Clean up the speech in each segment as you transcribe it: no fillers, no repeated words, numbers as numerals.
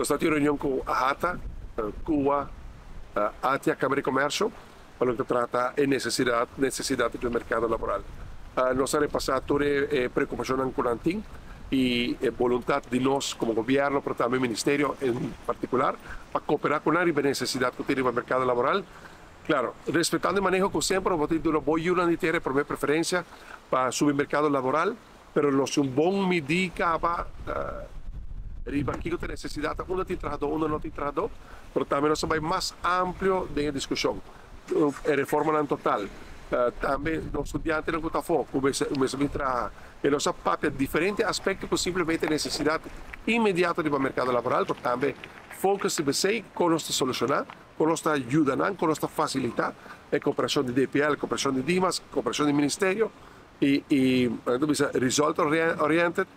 estamos en reunión con AHATA, Cuba, ATIA, Cámara de Comercio, para lo que trata de necesidad del mercado laboral. Nos ha repasado toda preocupación con Antin y voluntad de nos como gobierno, pero también ministerio en particular, para cooperar con la necesidad que tiene el mercado laboral. Claro, respetando el manejo que siempre voy a unir por mi preferencia para su mercado laboral, pero los un buen medida para aquí que necesidad, uno tiene trabajador, uno no tiene trabajador, pero también nos va más amplio de discusión. Reforma en total. Também los estudiantes não estão foco, começam a trabalhar em nossa parte diferentes aspectos que simplesmente necessidade imediata do mercado laboral, porque também foco se você com nos solucionar, com nos ajudar, com nos facilitar a cooperação de DPL, cooperação de DIMAS, cooperação de Ministério e result oriented,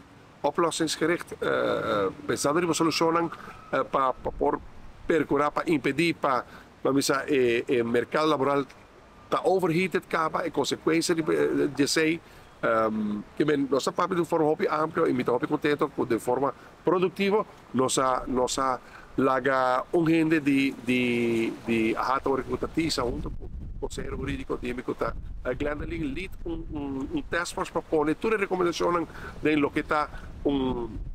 oplossingsgericht, pensando em soluções para percurar, para impedir, para o mercado laboral está overheated capa e consequência de sei que nossa parte de forma ampla e me estou contento de forma produtiva nossa laga gente de AHATA recrutativa junto com o conselho jurídico de Micuta Glenda lead task force para pôr todas as recomendações de lo que está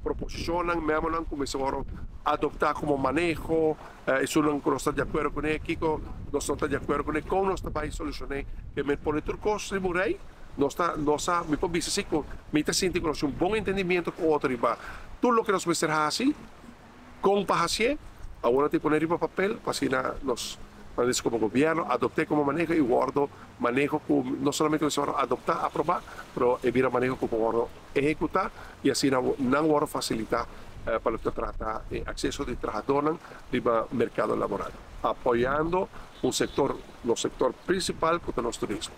proposição mesmo não começaram a adotar como manejo isso não está de acordo com ele Kiko não está de acordo com ele como nós vai solucionar que me põe tudo coisa de murei nossa me pode dizer assim me está sentindo com um bom entendimento com o outro riba tudo o que nós vamos fazer assim com paciência agora te poner riba papel para assim nós como gobierno, adopté como manejo y guardo manejo no solamente se va a adoptar, aprobar, pero evita manejo como guardo ejecutar y así no guardo facilitar para lo que trata de acceso de trabajadores al mercado laboral, apoyando un sector, el sector principal que es el turismo.